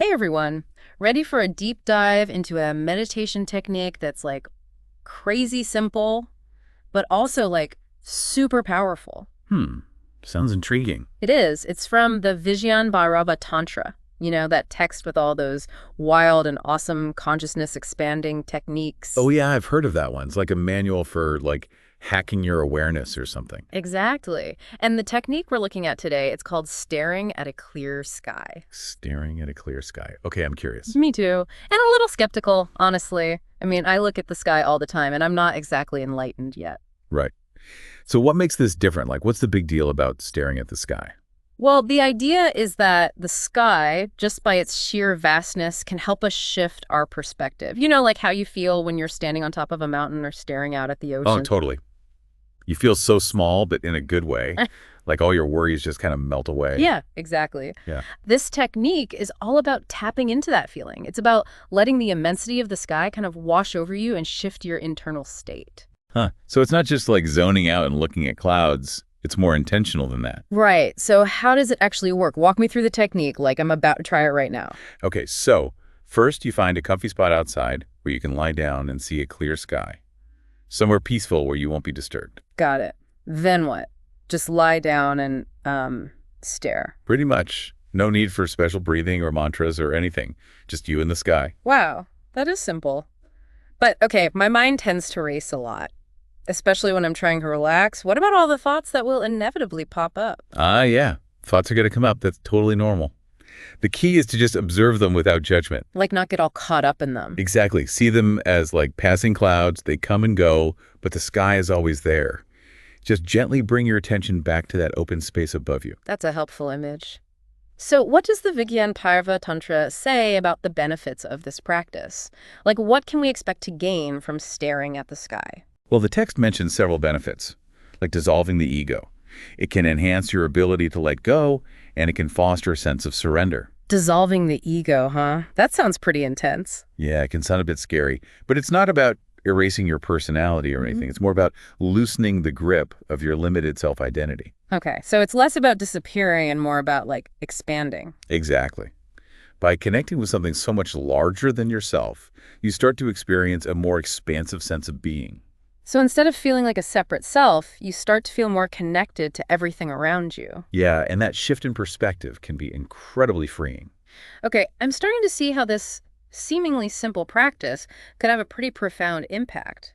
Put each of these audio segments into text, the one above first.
Hey everyone, ready for a deep dive into a meditation technique that's like crazy simple, but also like super powerful? Hmm. Sounds intriguing. It is. It's from the Vigyan Bhairava Tantra. That text with all those wild and awesome consciousness expanding techniques. Oh yeah, I've heard of that one. It's like a manual for hacking your awareness or something. Exactly. And the technique we're looking at today, it's called staring at a clear sky. Staring at a clear sky. Okay, I'm curious. Me too. And a little skeptical, honestly. I mean, I look at the sky all the time, and I'm not exactly enlightened yet. Right. So what makes this different? Like, what's the big deal about staring at the sky? Well, the idea is that the sky, just by its sheer vastness, can help us shift our perspective. Like how you feel when you're standing on top of a mountain or staring out at the Oh, ocean. totally. You feel so small, but in a good way. Like all your worries just kind of melt away. Yeah, exactly. Yeah. This technique is all about tapping into that feeling. It's about letting the immensity of the sky kind of wash over you and shift your internal state. Huh. So it's not just like zoning out and looking at clouds. It's more intentional than that. Right. So how does it actually work? Walk me through the technique like I'm about to try it right now. Okay, so first you find a comfy spot outside where you can lie down and see a clear sky. Somewhere peaceful where you won't be disturbed. Got it. Then what? Just lie down and stare. Pretty much. No need for special breathing or mantras or anything. Just you and the sky. Wow, that is simple. But okay, my mind tends to race a lot, especially when I'm trying to relax. What about all the thoughts that will inevitably pop up? Ah, yeah. Thoughts are going to come up. That's totally normal. The key is to just observe them without judgment. Like not get all caught up in them. Exactly. See them as like passing clouds. They come and go, but the sky is always there. Just gently bring your attention back to that open space above you. That's a helpful image. So what does the Vigyan Bhairava Tantra say about the benefits of this practice? Like what can we expect to gain from staring at the sky? Well, the text mentions several benefits, like dissolving the ego. It can enhance your ability to let go, and it can foster a sense of surrender. Dissolving the ego, huh? That sounds pretty intense. Yeah, it can sound a bit scary, but it's not about erasing your personality or anything. It's more about loosening the grip of your limited self-identity. Okay, so it's less about disappearing and more about like expanding. Exactly. By connecting with something so much larger than yourself, you start to experience a more expansive sense of being. So instead of feeling like a separate self, you start to feel more connected to everything around you. Yeah, and that shift in perspective can be incredibly freeing. Okay, I'm starting to see how this seemingly simple practice could have a pretty profound impact.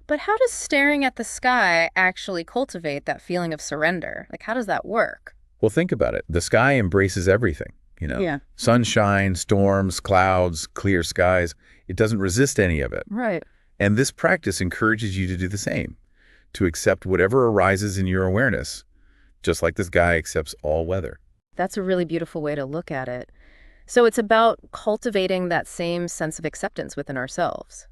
But how does staring at the sky actually cultivate that feeling of surrender? Like, how does that work? Well, think about it. The sky embraces everything, Yeah. Sunshine, storms, clouds, clear skies. It doesn't resist any of it. Right. And this practice encourages you to do the same, to accept whatever arises in your awareness, just like this guy accepts all weather. That's a really beautiful way to look at it. So it's about cultivating that same sense of acceptance within ourselves.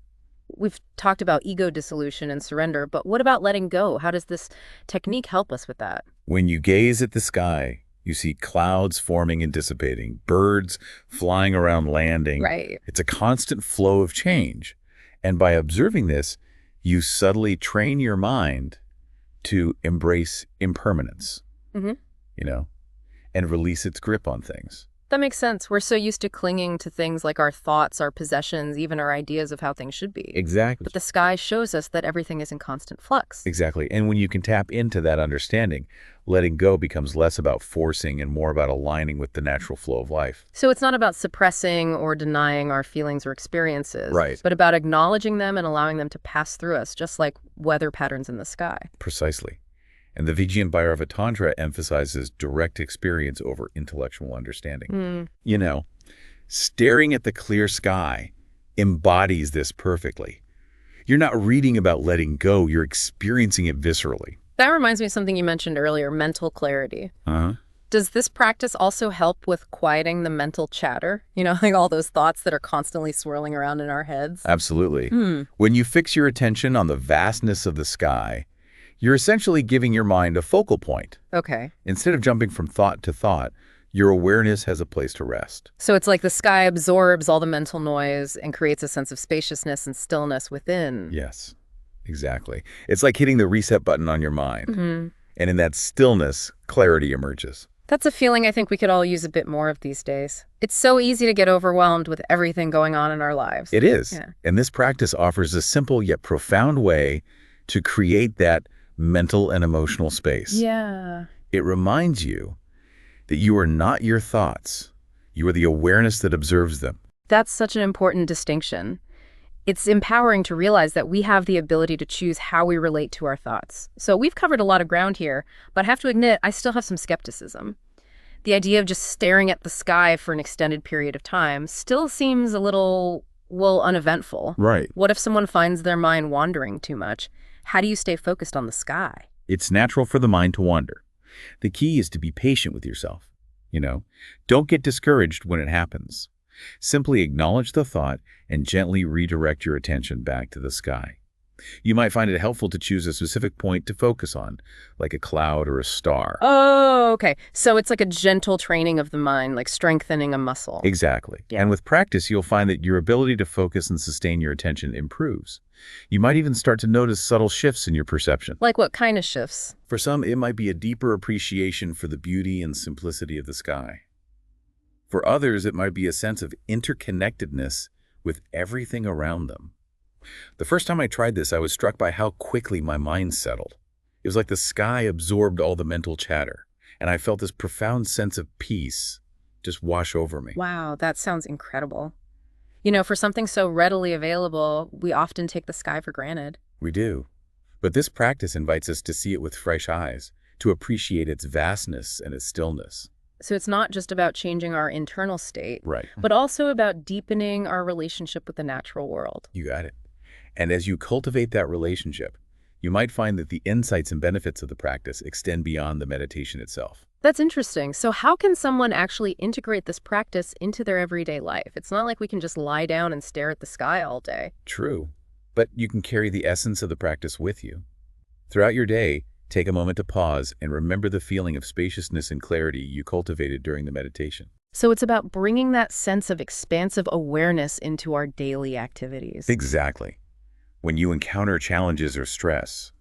We've talked about ego dissolution and surrender, but what about letting go? How does this technique help us with that? When you gaze at the sky, you see clouds forming and dissipating, birds flying around landing. Right. It's a constant flow of change. And by observing this, you subtly train your mind to embrace impermanence, Mm-hmm. and release its grip on things. That makes sense. We're so used to clinging to things like our thoughts, our possessions, even our ideas of how things should be. Exactly. But the sky shows us that everything is in constant flux. Exactly. And when you can tap into that understanding, letting go becomes less about forcing and more about aligning with the natural flow of life. So it's not about suppressing or denying our feelings or experiences, Right. but about acknowledging them and allowing them to pass through us, just like weather patterns in the sky. Precisely. And the Vigyan Bhairava Tantra emphasizes direct experience over intellectual understanding. Staring at the clear sky embodies this perfectly. You're not reading about letting go, you're experiencing it viscerally. That reminds me of something you mentioned earlier, mental clarity. Uh-huh. Does this practice also help with quieting the mental chatter? Like all those thoughts that are constantly swirling around in our heads? Absolutely. When you fix your attention on the vastness of the sky, you're essentially giving your mind a focal point. Okay. Instead of jumping from thought to thought, your awareness has a place to rest. So it's like the sky absorbs all the mental noise and creates a sense of spaciousness and stillness within. Yes, exactly. It's like hitting the reset button on your mind. Mm-hmm. And in that stillness, clarity emerges. That's a feeling I think we could all use a bit more of these days. It's so easy to get overwhelmed with everything going on in our lives. It is. Yeah. And this practice offers a simple yet profound way to create that mental and emotional space. Yeah. It reminds you that you are not your thoughts. You are the awareness that observes them. That's such an important distinction. It's empowering to realize that we have the ability to choose how we relate to our thoughts. So we've covered a lot of ground here, but I have to admit, I still have some skepticism. The idea of just staring at the sky for an extended period of time still seems a little, well, uneventful. Right. What if someone finds their mind wandering too much? How do you stay focused on the sky? It's natural for the mind to wander. The key is to be patient with yourself. Don't get discouraged when it happens. Simply acknowledge the thought and gently redirect your attention back to the sky. You might find it helpful to choose a specific point to focus on, like a cloud or a star. Oh, okay. So it's like a gentle training of the mind, like strengthening a muscle. Exactly. Yeah. And with practice, you'll find that your ability to focus and sustain your attention improves. You might even start to notice subtle shifts in your perception. Like what kind of shifts? For some, it might be a deeper appreciation for the beauty and simplicity of the sky. For others, it might be a sense of interconnectedness with everything around them. The first time I tried this, I was struck by how quickly my mind settled. It was like the sky absorbed all the mental chatter, and I felt this profound sense of peace just wash over me. Wow, that sounds incredible. For something so readily available, we often take the sky for granted. We do. But this practice invites us to see it with fresh eyes, to appreciate its vastness and its stillness. So it's not just about changing our internal state, Right. but also about deepening our relationship with the natural world. You got it. And as you cultivate that relationship, you might find that the insights and benefits of the practice extend beyond the meditation itself. That's interesting. So how can someone actually integrate this practice into their everyday life? It's not like we can just lie down and stare at the sky all day. True. But you can carry the essence of the practice with you. Throughout your day, take a moment to pause and remember the feeling of spaciousness and clarity you cultivated during the meditation. So it's about bringing that sense of expansive awareness into our daily activities. Exactly. When you encounter challenges or stress,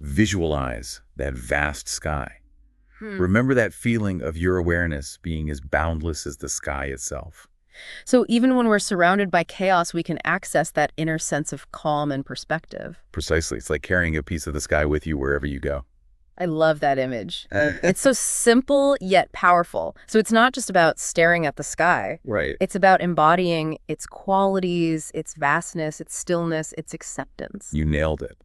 visualize that vast sky. Remember that feeling of your awareness being as boundless as the sky itself. So even when we're surrounded by chaos, we can access that inner sense of calm and perspective. Precisely. It's like carrying a piece of the sky with you wherever you go. I love that image. It's so simple yet powerful. So it's not just about staring at the sky. Right. It's about embodying its qualities, its vastness, its stillness, its acceptance. You nailed it.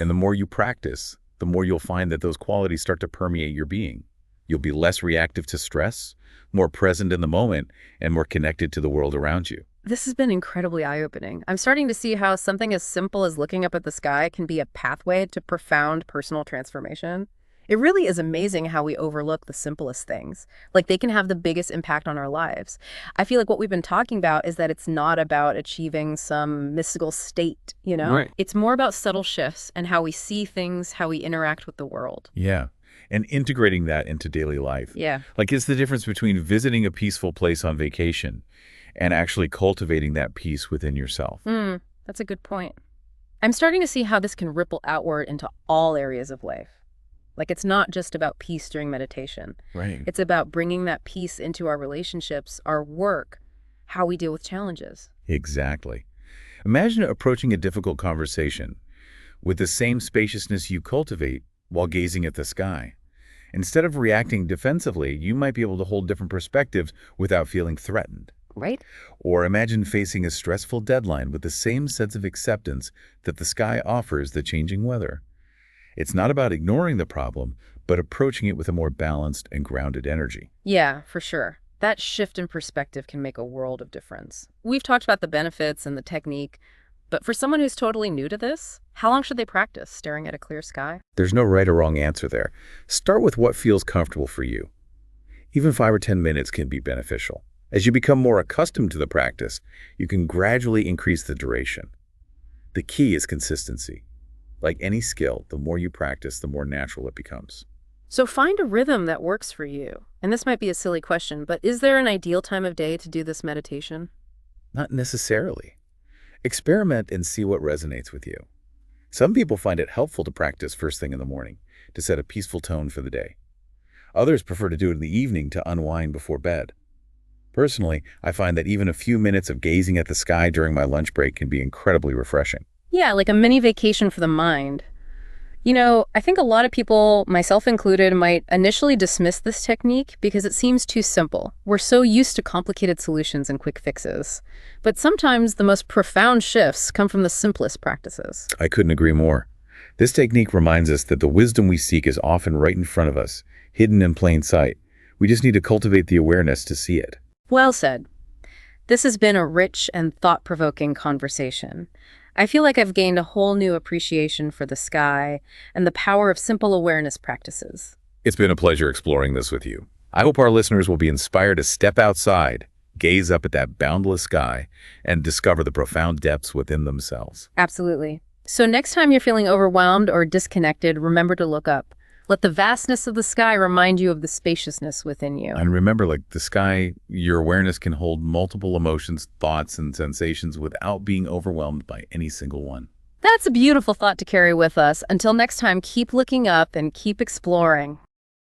And the more you practice, the more you'll find that those qualities start to permeate your being. You'll be less reactive to stress, more present in the moment, and more connected to the world around you. This has been incredibly eye-opening. I'm starting to see how something as simple as looking up at the sky can be a pathway to profound personal transformation. It really is amazing how we overlook the simplest things. Like they can have the biggest impact on our lives. I feel like what we've been talking about is that it's not about achieving some mystical state, Right. It's more about subtle shifts and how we see things, how we interact with the world. Yeah. And integrating that into daily life. Yeah. Like it's the difference between visiting a peaceful place on vacation and actually cultivating that peace within yourself. That's a good point. I'm starting to see how this can ripple outward into all areas of life. Like it's not just about peace during meditation. Right. It's about bringing that peace into our relationships, our work, how we deal with challenges. Exactly. Imagine approaching a difficult conversation with the same spaciousness you cultivate while gazing at the sky. Instead of reacting defensively, you might be able to hold different perspectives without feeling threatened. Right? Or imagine facing a stressful deadline with the same sense of acceptance that the sky offers the changing weather. It's not about ignoring the problem, but approaching it with a more balanced and grounded energy. Yeah, for sure. That shift in perspective can make a world of difference. We've talked about the benefits and the technique, but for someone who's totally new to this, how long should they practice staring at a clear sky? There's no right or wrong answer there. Start with what feels comfortable for you. Even 5 or 10 minutes can be beneficial. As you become more accustomed to the practice, you can gradually increase the duration. The key is consistency. Like any skill, the more you practice, the more natural it becomes. So find a rhythm that works for you. And this might be a silly question, but is there an ideal time of day to do this meditation? Not necessarily. Experiment and see what resonates with you. Some people find it helpful to practice first thing in the morning to set a peaceful tone for the day. Others prefer to do it in the evening to unwind before bed. Personally, I find that even a few minutes of gazing at the sky during my lunch break can be incredibly refreshing. Yeah, like a mini vacation for the mind. I think a lot of people, myself included, might initially dismiss this technique because it seems too simple. We're so used to complicated solutions and quick fixes. But sometimes the most profound shifts come from the simplest practices. I couldn't agree more. This technique reminds us that the wisdom we seek is often right in front of us, hidden in plain sight. We just need to cultivate the awareness to see it. Well said. This has been a rich and thought-provoking conversation. I feel like I've gained a whole new appreciation for the sky and the power of simple awareness practices. It's been a pleasure exploring this with you. I hope our listeners will be inspired to step outside, gaze up at that boundless sky, and discover the profound depths within themselves. Absolutely. So next time you're feeling overwhelmed or disconnected, remember to look up. Let the vastness of the sky remind you of the spaciousness within you. And remember, like the sky, your awareness can hold multiple emotions, thoughts, and sensations without being overwhelmed by any single one. That's a beautiful thought to carry with us. Until next time, keep looking up and keep exploring.